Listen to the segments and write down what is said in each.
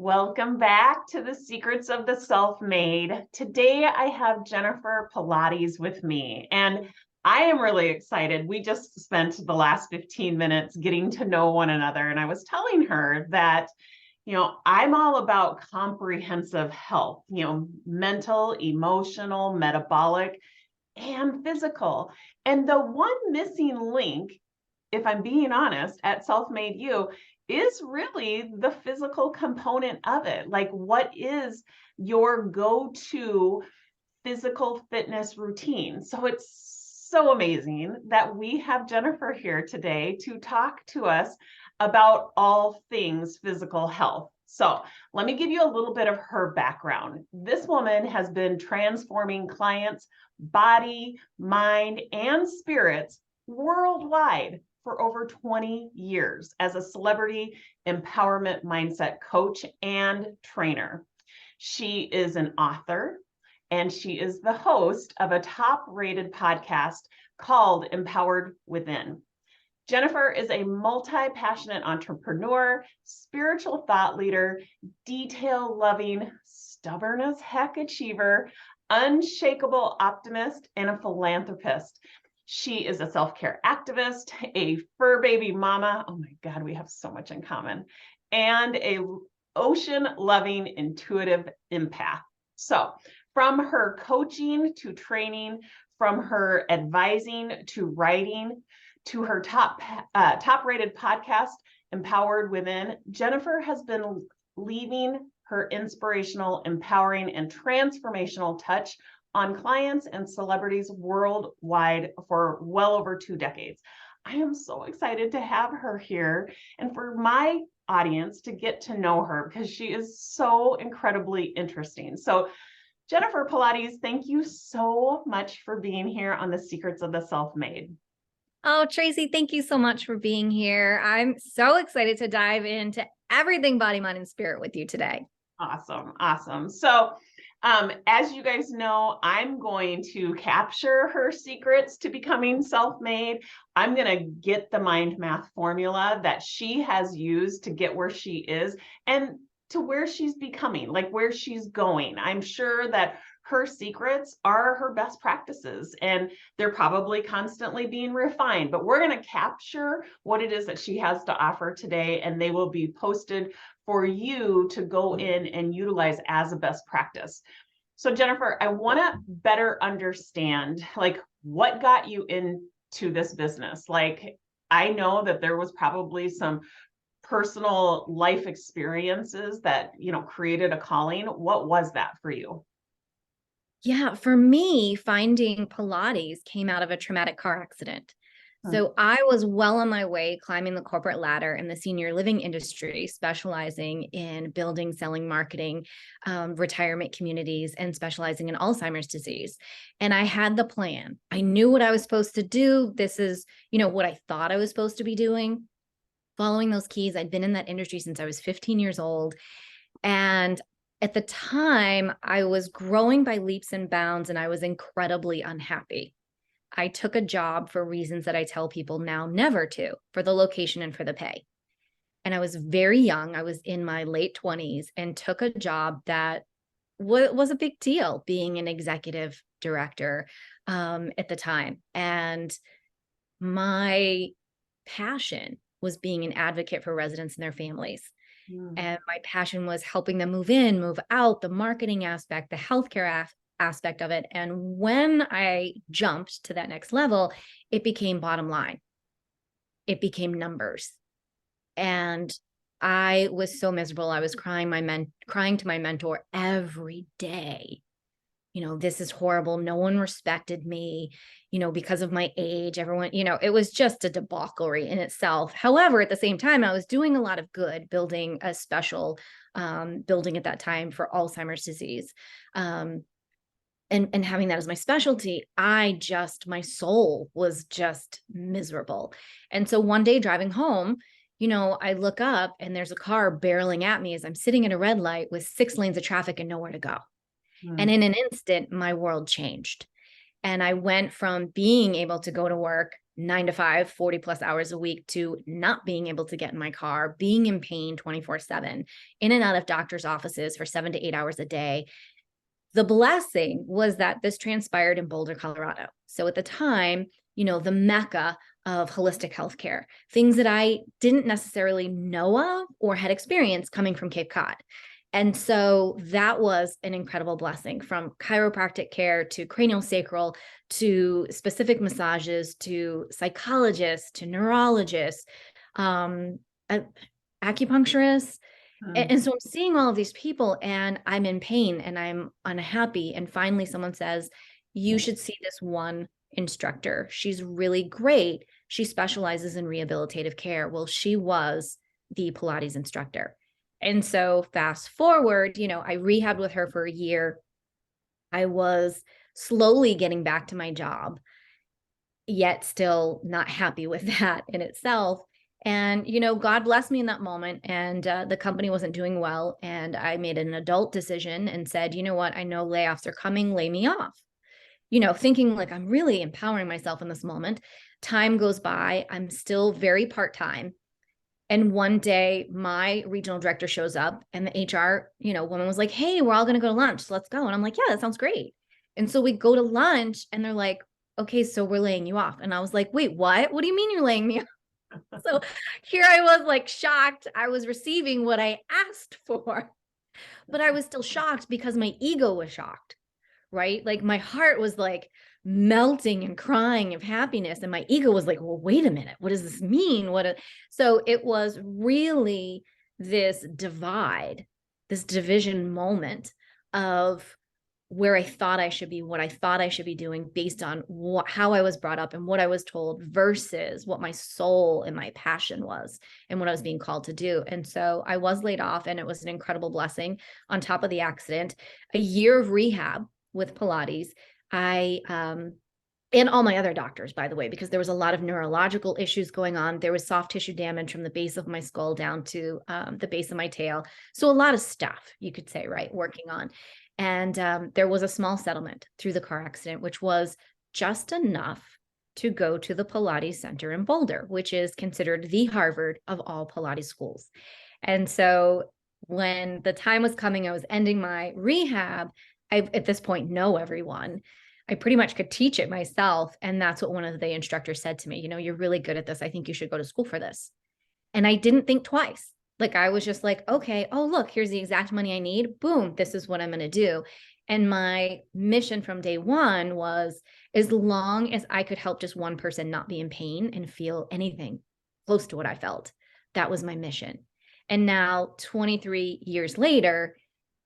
Welcome back to the Secrets of the Self-Made. Today I have Jennifer Pilates with me, and I am really excited. We just spent the last 15 minutes getting to know one another, and I was telling her that, I'm all about comprehensive health, mental, emotional, metabolic, and physical. And the one missing link, if I'm being honest, at Self-Made You is really the physical component of it. Like, what is your go-to physical fitness routine? So it's so amazing that we have Jennifer here today to talk to us about all things physical health. So let me give you a little bit of her background. This woman has been transforming clients' body, mind, and spirits worldwide for over 20 years as a celebrity empowerment mindset coach and trainer. She is an author, and she is the host of a top-rated podcast called Empowered Within. Jennifer is a multi-passionate entrepreneur, spiritual thought leader, detail-loving, stubborn as heck achiever, unshakable optimist, and a philanthropist. She is a self-care activist, a fur baby mama. Oh my God, we have so much in common. And a ocean-loving, intuitive empath. So from her coaching to training, from her advising to writing, to her top-rated podcast, Empowered Within, Jennifer has been leaving her inspirational, empowering, and transformational touch on clients and celebrities worldwide for well over 2 decades. I am so excited to have her here and for my audience to get to know her because she is so incredibly interesting. So Jennifer Pilates, thank you so much for being here on the Secrets of the Self-Made. Oh, Tracy, thank you so much for being here. I'm so excited to dive into everything body, mind, and spirit with you today. Awesome. So as you guys know, I'm going to capture her secrets to becoming self-made. I'm going to get the mind math formula that she has used to get where she is and to where she's becoming, like where she's going. I'm sure that her secrets are her best practices and they're probably constantly being refined, but we're going to capture what it is that she has to offer today, and they will be posted for you to go in and utilize as a best practice. So Jennifer, I want to better understand, like, what got you into this business? Like, I know that there was probably some personal life experiences that, created a calling. What was that for you? Yeah, for me, finding Pilates came out of a traumatic car accident. So I was well on my way climbing the corporate ladder in the senior living industry, specializing in building, selling, marketing, retirement communities, and specializing in Alzheimer's disease. And I had the plan. I knew what I was supposed to do. This is, what I thought I was supposed to be doing, following those keys. I'd been in that industry since I was 15 years old. And at the time, I was growing by leaps and bounds, and I was incredibly unhappy. I took a job for reasons that I tell people now never to, for the location and for the pay. And I was very young. I was in my late 20s and took a job that was a big deal, being an executive director at the time. And my passion was being an advocate for residents and their families. And my passion was helping them move in, move out, the marketing aspect, the healthcare aspect of it. And when I jumped to that next level, it became bottom line. It became numbers. And I was so miserable. I was crying to my mentor every day. This is horrible. No one respected me, because of my age. Everyone, it was just a debauchery in itself. However, at the same time, I was doing a lot of good, building a special building at that time for Alzheimer's disease. And having that as my specialty, my soul was just miserable. And so one day driving home, I look up and there's a car barreling at me as I'm sitting at a red light with 6 lanes of traffic and nowhere to go. And in an instant, my world changed. And I went from being able to go to work, 9 to 5, 40 plus hours a week, to not being able to get in my car, being in pain 24/7, in and out of doctor's offices for 7 to 8 hours a day. The blessing was that this transpired in Boulder, Colorado. So at the time, the mecca of holistic healthcare, things that I didn't necessarily know of or had experienced coming from Cape Cod. And so that was an incredible blessing, from chiropractic care to cranial sacral to specific massages to psychologists to neurologists, um, acupuncturists. Mm. And so I'm seeing all of these people and I'm in pain and I'm unhappy. And finally, someone says, you should see this one instructor. She's really great. She specializes in rehabilitative care. Well, she was the Pilates instructor. And so fast forward, I rehabbed with her for a year. I was slowly getting back to my job, yet still not happy with that in itself. And, God blessed me in that moment, and the company wasn't doing well. And I made an adult decision and said, you know what? I know layoffs are coming, lay me off. Thinking like I'm really empowering myself in this moment. Time goes by. I'm still very part-time. And one day my regional director shows up and the HR, woman was like, hey, we're all going to go to lunch. So let's go. And I'm like, yeah, that sounds great. And so we go to lunch and they're like, okay, so we're laying you off. And I was like, wait, what? What do you mean you're laying me off? So here I was, like, shocked. I was receiving what I asked for, but I was still shocked because my ego was shocked, right? Like my heart was like melting and crying of happiness. And my ego was like, well, wait a minute. What does this mean? So it was really this divide, this division moment of where I thought I should be, what I thought I should be doing based on how I was brought up and what I was told versus what my soul and my passion was and what I was being called to do. And so I was laid off, and it was an incredible blessing on top of the accident. A year of rehab with Pilates. And all my other doctors, by the way, because there was a lot of neurological issues going on. There was soft tissue damage from the base of my skull down to the base of my tail. So a lot of stuff, you could say, right, working on. And there was a small settlement through the car accident, which was just enough to go to the Pilates Center in Boulder, which is considered the Harvard of all Pilates schools. And so when the time was coming, I was ending my rehab. I, at this point, know everyone. I pretty much could teach it myself. And that's what one of the instructors said to me, you're really good at this. I think you should go to school for this. And I didn't think twice. Like I was just like, okay, oh, look, here's the exact money I need. Boom, this is what I'm going to do. And my mission from day one was, as long as I could help just one person not be in pain and feel anything close to what I felt, that was my mission. And now 23 years later,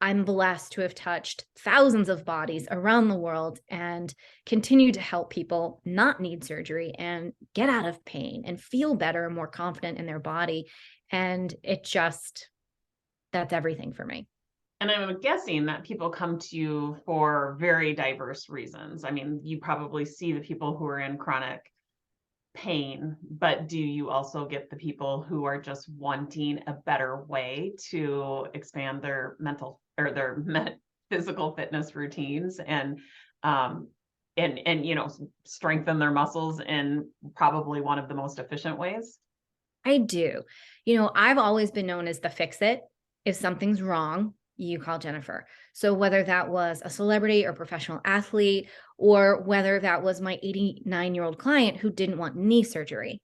I'm blessed to have touched thousands of bodies around the world and continue to help people not need surgery and get out of pain and feel better and more confident in their body. And that's everything for me. And I'm guessing that people come to you for very diverse reasons. I mean, you probably see the people who are in chronic pain, but do you also get the people who are just wanting a better way to expand their mental or their physical fitness routines and strengthen their muscles in probably one of the most efficient ways? I do. I've always been known as the fix it. If something's wrong, you call Jennifer. So whether that was a celebrity or professional athlete, or whether that was my 89-year-old client who didn't want knee surgery,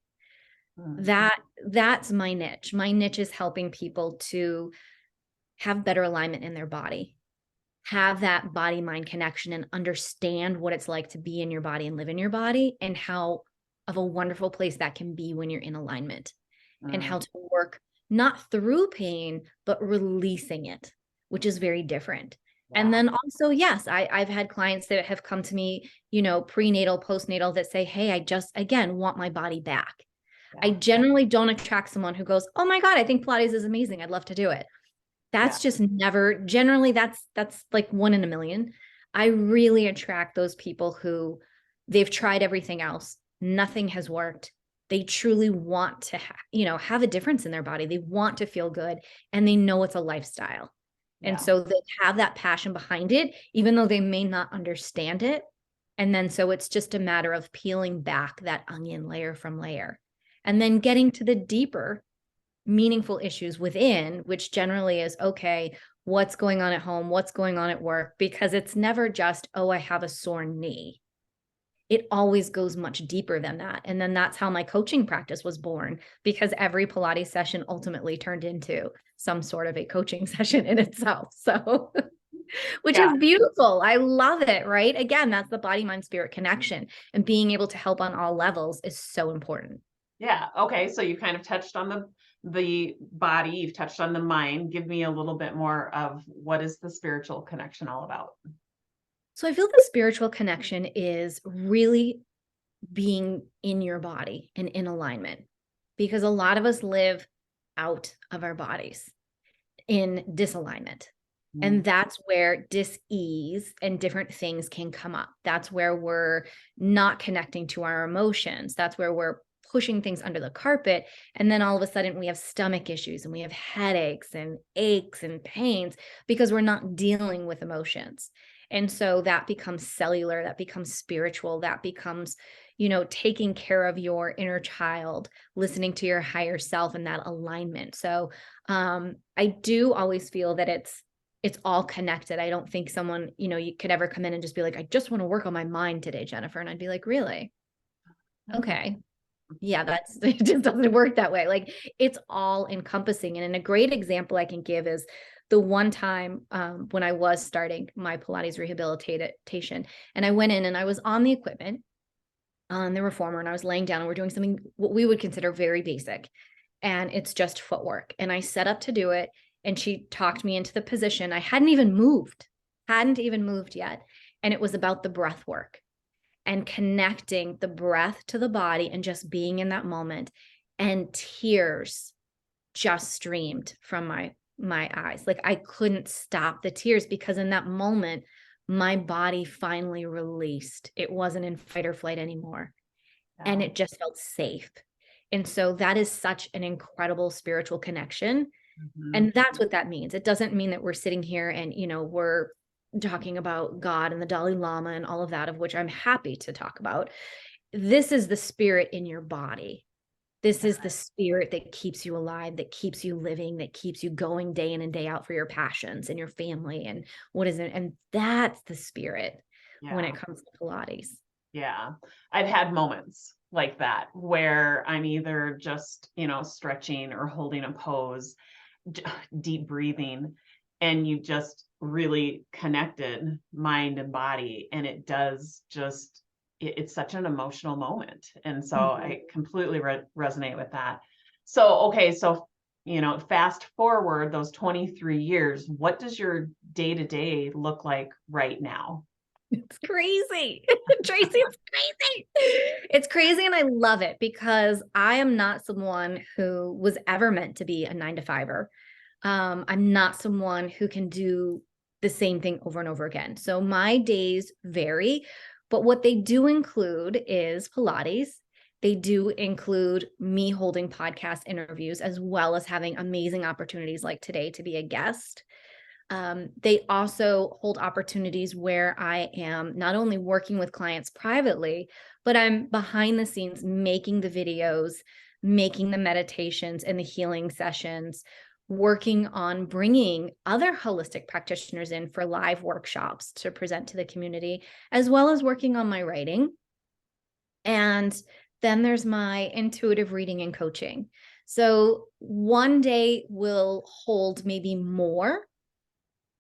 that's my niche. My niche is helping people to have better alignment in their body, have that body-mind connection, and understand what it's like to be in your body and live in your body, and how of a wonderful place that can be when you're in alignment, and how to work not through pain, but releasing it, which is very different. Wow. And then also, yes, I've had clients that have come to me, prenatal, postnatal, that say, hey, I just, again, want my body back. Yeah. I generally don't attract someone who goes, oh my God, I think Pilates is amazing, I'd love to do it. That's just never, generally that's like 1 in a million. I really attract those people who they've tried everything else. Nothing has worked. They truly want to, have a difference in their body. They want to feel good, and they know it's a lifestyle. Yeah. And so they have that passion behind it, even though they may not understand it. And then so it's just a matter of peeling back that onion layer from layer and then getting to the deeper meaningful issues within, which generally is, okay, what's going on at home? What's going on at work? Because it's never just, oh, I have a sore knee. It always goes much deeper than that. And then that's how my coaching practice was born, because every Pilates session ultimately turned into some sort of a coaching session in itself. So, which Yeah. is beautiful. I love it, right? Again, that's the body, mind, spirit connection, and being able to help on all levels is so important. Yeah. Okay. So you kind of touched on the body, you've touched on the mind. Give me a little bit more of what is the spiritual connection all about? So I feel the spiritual connection is really being in your body and in alignment, because a lot of us live out of our bodies in disalignment. And that's where dis-ease and different things can come up. That's where we're not connecting to our emotions. That's where we're pushing things under the carpet. And then all of a sudden we have stomach issues and we have headaches and aches and pains because we're not dealing with emotions. And so that becomes cellular, that becomes spiritual, that becomes, taking care of your inner child, listening to your higher self and that alignment. So I do always feel that it's all connected. I don't think someone, you could ever come in and just be like, I just want to work on my mind today, Jennifer. And I'd be like, really? Okay. Yeah, it just doesn't work that way. Like, it's all encompassing. And a great example I can give is the one time when I was starting my Pilates rehabilitation, and I went in and I was on the equipment on the reformer, and I was laying down and we're doing something what we would consider very basic. And it's just footwork. And I set up to do it. And she talked me into the position. I hadn't even moved yet. And it was about the breath work and connecting the breath to the body and just being in that moment. And tears just streamed from my eyes. Like, I couldn't stop the tears, because in that moment, my body finally released. It wasn't in fight or flight anymore. Yeah. And it just felt safe. And so that is such an incredible spiritual connection. And that's what that means. It doesn't mean that we're sitting here and, we're talking about God and the Dalai Lama and all of that, of which I'm happy to talk about. This is the spirit in your body. This is the spirit that keeps you alive, that keeps you living, that keeps you going day in and day out for your passions and your family and what is it. And that's the spirit when it comes to Pilates. Yeah. I've had moments like that where I'm either just, stretching or holding a pose, deep breathing, and you just really connected mind and body. And it does just, it's such an emotional moment. And so I completely resonate with that. So, okay. So, fast forward those 23 years, what does your day to day look like right now? It's crazy. Tracy, it's crazy. It's crazy. And I love it, because I am not someone who was ever meant to be a 9-to-5er. I'm not someone who can do the same thing over and over again. So my days vary, but what they do include is Pilates. They do include me holding podcast interviews, as well as having amazing opportunities like today to be a guest. They also hold opportunities where I am not only working with clients privately, but I'm behind the scenes making the videos, making the meditations and the healing sessions, working on bringing other holistic practitioners in for live workshops to present to the community, as well as working on my writing. And then there's my intuitive reading and coaching. So one day will hold maybe more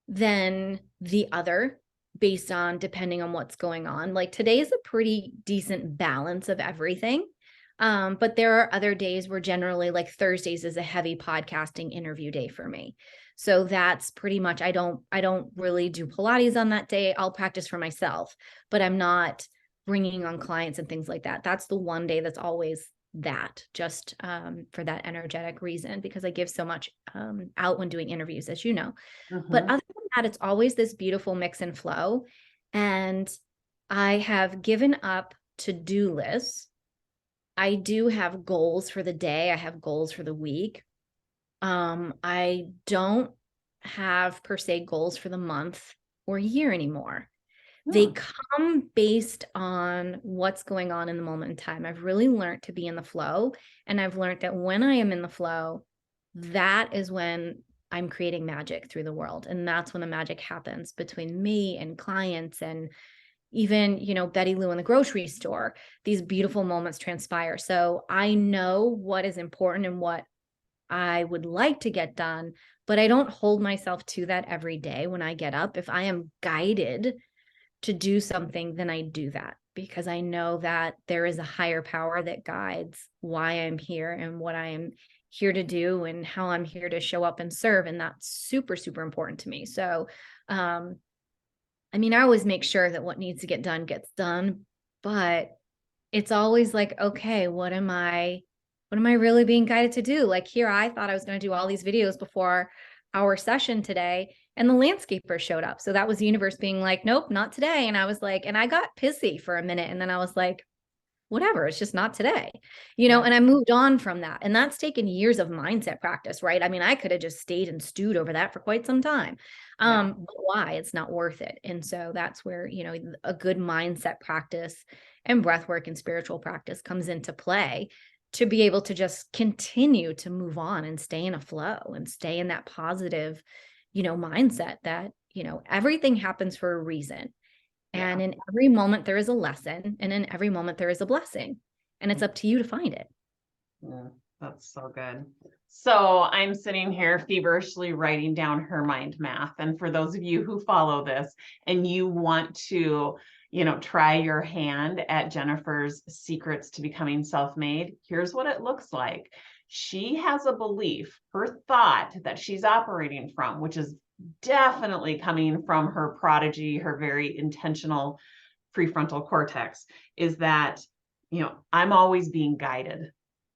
than the other, based on depending on what's going on. Like, today is a pretty decent balance of everything. But there are other days where generally, like Thursdays is a heavy podcasting interview day for me. So that's pretty much, I don't really do Pilates on that day. I'll practice for myself, but I'm not bringing on clients and things like that. That's the one day that's always that, just for that energetic reason, because I give so much out when doing interviews, as you know. But other than that, it's always this beautiful mix and flow. And I have given up to-do lists. I do have goals for the day. I have goals for the week. I don't have per se goals for the month or year anymore. They Hmm. come based on what's going on in the moment in time. I've really learned to be in the flow. And I've learned that when I am in the flow, that is when I'm creating magic through the world. And that's when the magic happens between me and clients and even, Betty Lou in the grocery store. These beautiful moments transpire. So I know what is important and what I would like to get done, but I don't hold myself to that every day when I get up. If I am guided to do something, then I do that because I know that there is a higher power that guides why I'm here and what I am here to do and how I'm here to show up and serve. And that's super, super important to me. So, I always make sure that what needs to get done gets done, but it's always like, okay, what am I really being guided to do? Like here, I thought I was going to do all these videos before our session today, and the landscaper showed up. So that was the universe being like, nope, not today. And I was like, and I got pissy for a minute. And then I was like, whatever, it's just not today, Yeah. and I moved on from that. And that's taken years of mindset practice, right? I could have just stayed and stewed over that for quite some time. Yeah. But why? It's not worth it. And so that's where, a good mindset practice and breath work and spiritual practice comes into play to be able to just continue to move on and stay in a flow and stay in that positive, mindset that, everything happens for a reason. Yeah. And in every moment, there is a lesson, and in every moment, there is a blessing. And it's up to you to find it. Yeah, that's so good. So I'm sitting here feverishly writing down her mind math. And for those of you who follow this and you want to, try your hand at Jennifer's secrets to becoming self-made, here's what it looks like. She has a belief, her thought that she's operating from, which is definitely coming from her prodigy, her very intentional prefrontal cortex, is that, I'm always being guided.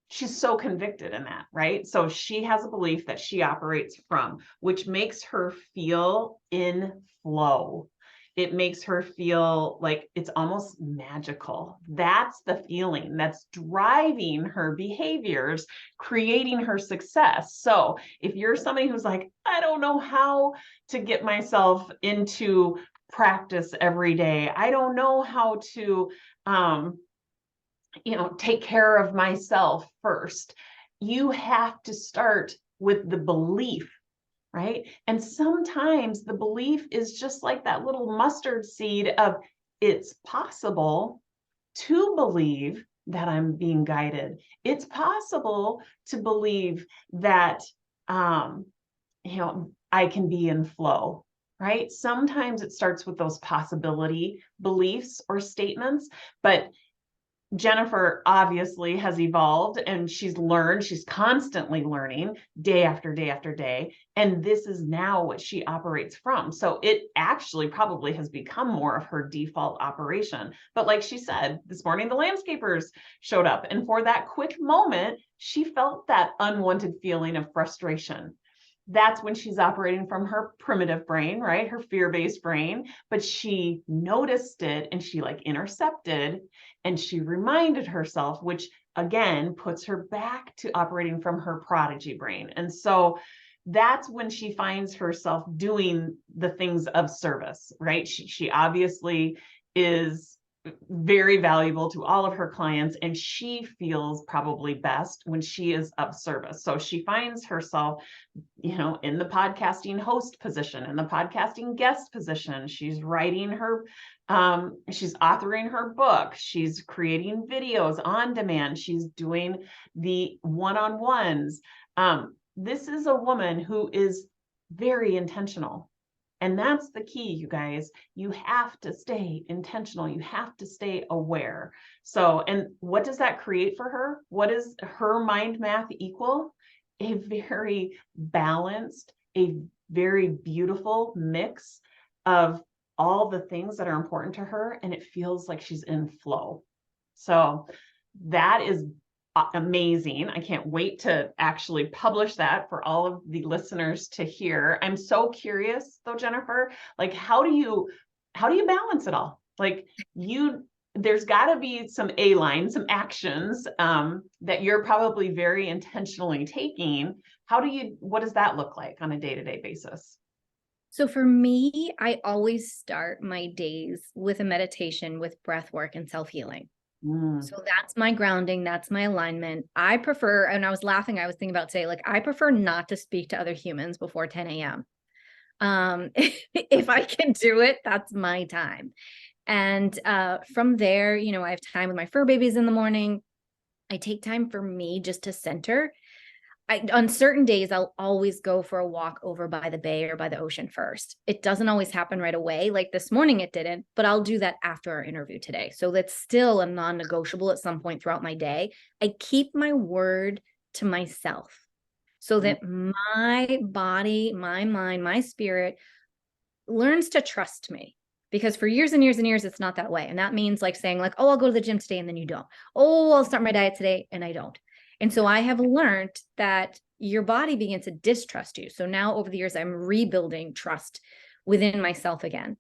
She's so convicted in that, right? So she has a belief that she operates from, which makes her feel in flow. It makes her feel like it's almost magical. That's the feeling that's driving her behaviors, creating her success. So if you're somebody who's like, I don't know how to get myself into practice every day, I don't know how to, take care of myself first. You have to start with the belief, right? And sometimes the belief is just like that little mustard seed of it's possible to believe that I'm being guided. It's possible to believe that, I can be in flow, right? Sometimes it starts with those possibility beliefs or statements, but Jennifer obviously has evolved and she's constantly learning day after day after day. And this is now what she operates from. So it actually probably has become more of her default operation. But like she said, this morning, the landscapers showed up. And for that quick moment, she felt that unwanted feeling of frustration. That's when she's operating from her primitive brain, right? Her fear-based brain, but she noticed it and she intercepted and she reminded herself, which again puts her back to operating from her prodigy brain. And so that's when she finds herself doing the things of service, right? She obviously is very valuable to all of her clients, and she feels probably best when she is of service. So she finds herself, in the podcasting host position, in the podcasting guest position. She's writing she's authoring her book. She's creating videos on demand. She's doing the one-on-ones. This is a woman who is very intentional. And that's the key, you guys. You have to stay intentional. You have to stay aware. So, and what does that create for her? What is her mind math equal? A very balanced, a very beautiful mix of all the things that are important to her. And it feels like she's in flow. So that is amazing. I can't wait to actually publish that for all of the listeners to hear. I'm so curious though, Jennifer, like how do you balance it all? Like there's got to be some some actions that you're probably very intentionally taking. What does that look like on a day-to-day basis? So for me, I always start my days with a meditation, with breath work and self-healing. Mm. So that's my grounding, that's my alignment. I prefer, and I was laughing, I was thinking about today, like I prefer not to speak to other humans before 10 a.m. If I can do it, that's my time. And from there, I have time with my fur babies in the morning. I take time for me just to center. On certain days, I'll always go for a walk over by the bay or by the ocean first. It doesn't always happen right away. Like this morning, it didn't, but I'll do that after our interview today. So that's still a non-negotiable at some point throughout my day. I keep my word to myself so Mm. that my body, my mind, my spirit learns to trust me. Because for years and years and years, it's not that way. And that means like saying like, oh, I'll go to the gym today and then you don't. Oh, I'll start my diet today and I don't. And so I have learned that your body begins to distrust you. So now over the years, I'm rebuilding trust within myself again.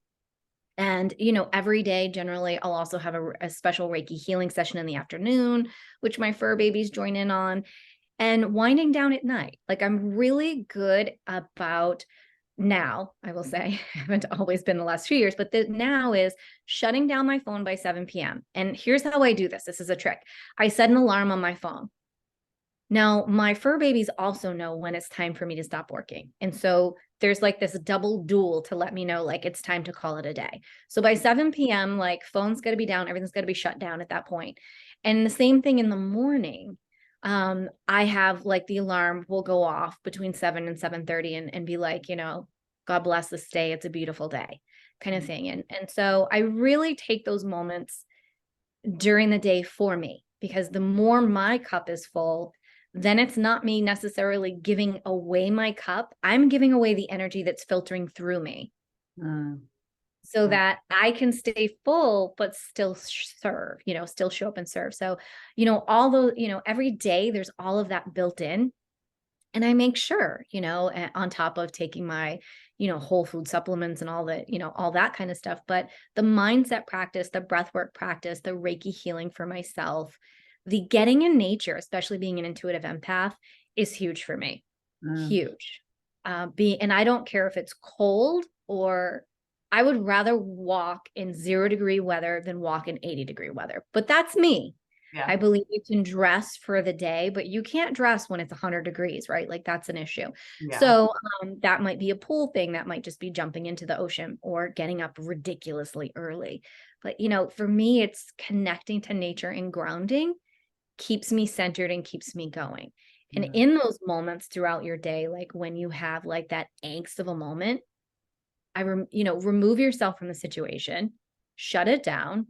And, every day, generally, I'll also have a special Reiki healing session in the afternoon, which my fur babies join in on, and winding down at night. Like I'm really good about now, I will say, I haven't always been the last few years, but now is shutting down my phone by 7 p.m. And here's how I do this. This is a trick. I set an alarm on my phone. Now, my fur babies also know when it's time for me to stop working. And so there's like this double duel to let me know, like, it's time to call it a day. So by 7 p.m., like, phone's got to be down, everything's got to be shut down at that point. And the same thing in the morning. I have like the alarm will go off between 7 and 7:30 and be like, God bless this day. It's a beautiful day kind of thing. And so I really take those moments during the day for me, because the more my cup is full, then it's not me necessarily giving away my cup. I'm giving away the energy that's filtering through me Mm. so Mm. that I can stay full, but still serve, still show up and serve. So, all those, every day there's all of that built in. And I make sure, on top of taking my, whole food supplements and all that, all that kind of stuff. But the mindset practice, the breath work practice, the Reiki healing for myself, the getting in nature, especially being an intuitive empath, is huge for me. Mm. Huge. And I don't care if it's cold, or I would rather walk in 0-degree weather than walk in 80-degree weather. But that's me. Yeah. I believe you can dress for the day, but you can't dress when it's 100 degrees, right? Like that's an issue. Yeah. So that might be a pool thing. That might just be jumping into the ocean or getting up ridiculously early. But, for me, it's connecting to nature and grounding keeps me centered and keeps me going. And in those moments throughout your day, like when you have like that angst of a moment, remove yourself from the situation, shut it down,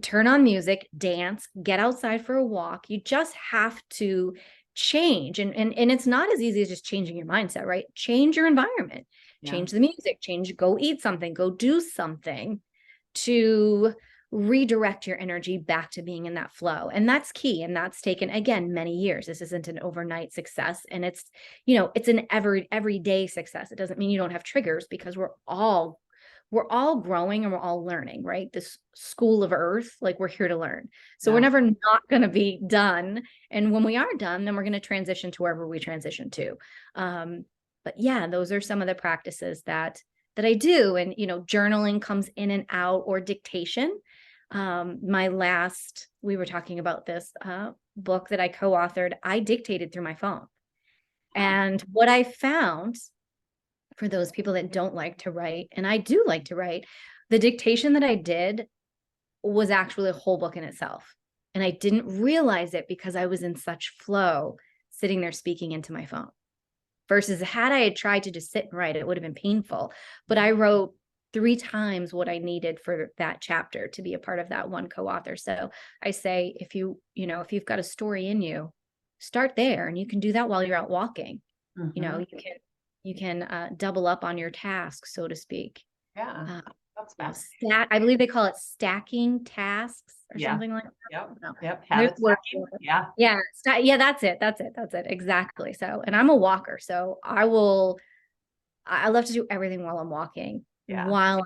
turn on music, dance, get outside for a walk. You just have to change. And it's not as easy as just changing your mindset, right? Change your environment, Yeah. change the music, go eat something, go do something to redirect your energy back to being in that flow. And that's key. And that's taken, again, many years. This isn't an overnight success. And it's an everyday success. It doesn't mean you don't have triggers, because we're all growing and we're all learning, right? This school of earth, like we're here to learn. So we're never not going to be done. And when we are done, then we're going to transition to wherever we transition to. But yeah, those are some of the practices that I do. And, journaling comes in and out, or dictation. We were talking about this book that I co-authored. I dictated through my phone. And what I found, for those people that don't like to write, and I do like to write, the dictation that I did was actually a whole book in itself. And I didn't realize it because I was in such flow sitting there speaking into my phone. Versus had I tried to just sit and write, it would have been painful. But I wrote 3 times what I needed for that chapter to be a part of that one co-author. So I say, if you've got a story in you, start there, and you can do that while you're out walking. You can double up on your tasks, so to speak. Yeah. That's fast. I believe they call it stacking tasks or Yeah. something like that. Yep. No. Yep. There's Habit words stacking. for it. Yeah. Yeah. Yeah, that's it. Exactly. So, and I'm a walker, so I love to do everything while I'm walking. Yeah.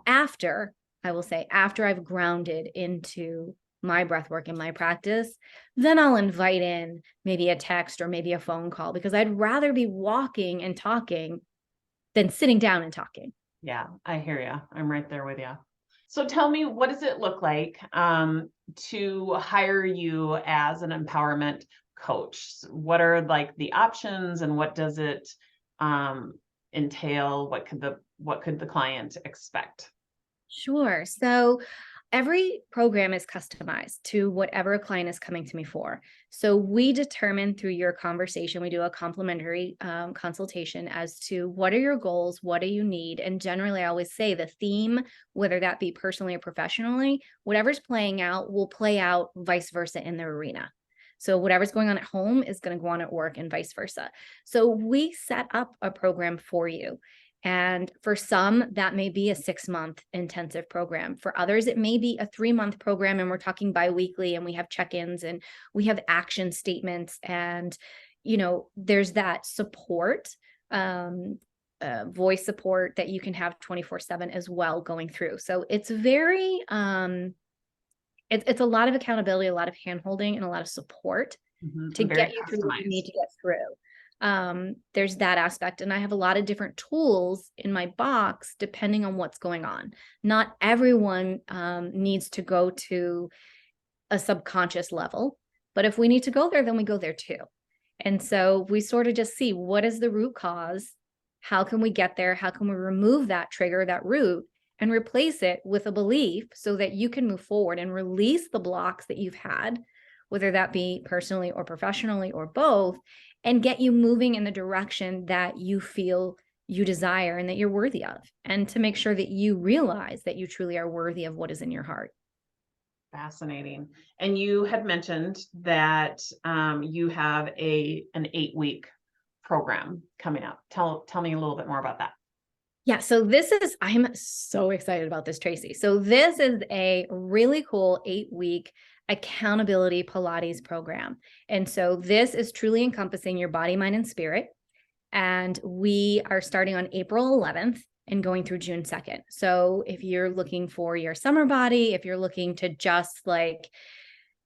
After I've grounded into my breath work and my practice, then I'll invite in maybe a text or maybe a phone call, because I'd rather be walking and talking than sitting down and talking. Yeah, I hear you. I'm right there with you. So tell me, what does it look like to hire you as an empowerment coach? What are like the options, and what does it um, entail? What could the client expect? Sure. So every program is customized to whatever a client is coming to me for. So we determine through your conversation, we do a complimentary consultation as to what are your goals, what do you need? And generally, I always say the theme, whether that be personally or professionally, whatever's playing out will play out vice versa in the arena. So whatever's going on at home is going to go on at work and vice versa. So we set up a program for you. And for some, that may be a 6-month intensive program. For others, it may be a 3-month program, and we're talking biweekly, and we have check-ins and we have action statements. And, there's that support, voice support that you can have 24/7 as well going through. So it's very, it's a lot of accountability, a lot of handholding, and a lot of support to Very get you through what you need customized. to get through. There's that aspect. And I have a lot of different tools in my box, depending on what's going on. Not everyone needs to go to a subconscious level, but if we need to go there, then we go there too. And so we sort of just see what is the root cause? How can we get there? How can we remove that trigger, that root, and replace it with a belief so that you can move forward and release the blocks that you've had, whether that be personally or professionally or both, and get you moving in the direction that you feel you desire and that you're worthy of, and to make sure that you realize that you truly are worthy of what is in your heart. Fascinating. And you had mentioned that you have an 8-week program coming up. Tell me a little bit more about that. Yeah, so I'm so excited about this, Tracy. So this is a really cool 8-week accountability Pilates program. And so this is truly encompassing your body, mind, and spirit. And we are starting on April 11th and going through June 2nd. So if you're looking for your summer body, if you're looking to just like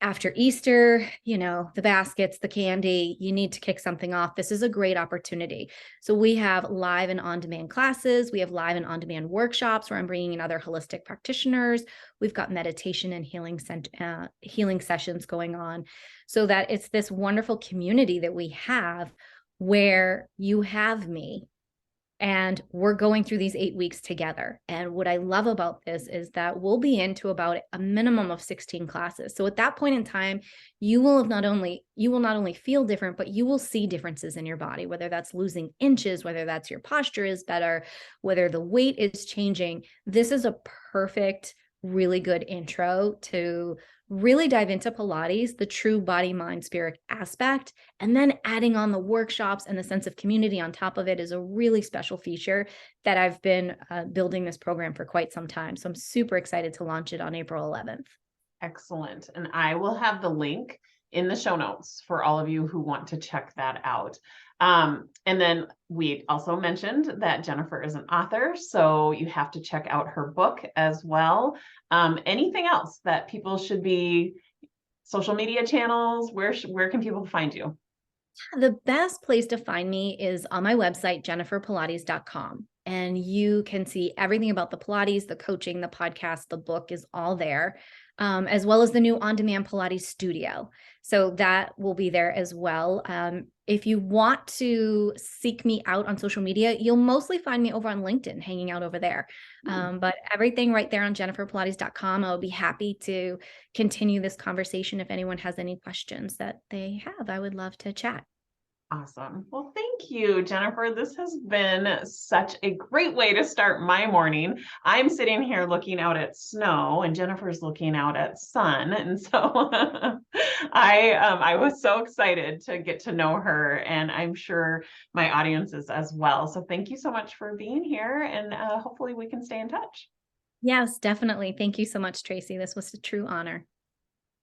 after Easter, the baskets, the candy, you need to kick something off. This is a great opportunity. So we have live and on-demand classes. We have live and on-demand workshops where I'm bringing in other holistic practitioners. We've got meditation and healing sessions going on, so that it's this wonderful community that we have where you have me. And we're going through these 8 weeks together. And what I love about this is that we'll be into about a minimum of 16 classes. So at that point in time, you will not only feel different, but you will see differences in your body, whether that's losing inches, whether that's your posture is better, whether the weight is changing. This is a perfect, really good intro to really dive into Pilates, the true body, mind, spirit aspect. And then adding on the workshops and the sense of community on top of it is a really special feature that I've been building this program for quite some time. So I'm super excited to launch it on April 11th. Excellent. And I will have the link in the show notes for all of you who want to check that out. And then we also mentioned that Jennifer is an author, so you have to check out her book as well. Anything else that people should be, social media channels, where can people find you? The best place to find me is on my website, jenniferpilates.com. And you can see everything about the Pilates, the coaching, the podcast, the book is all there, as well as the new on-demand Pilates studio. So that will be there as well. If you want to seek me out on social media, you'll mostly find me over on LinkedIn, hanging out over there. But everything right there on jenniferpilates.com. I'll be happy to continue this conversation. If anyone has any questions that they have, I would love to chat. Awesome. Well, thank you, Jennifer. This has been such a great way to start my morning. I'm sitting here looking out at snow, and Jennifer's looking out at sun. And so I was so excited to get to know her, and I'm sure my audience is as well. So thank you so much for being here, and hopefully we can stay in touch. Yes, definitely. Thank you so much, Tracy. This was a true honor.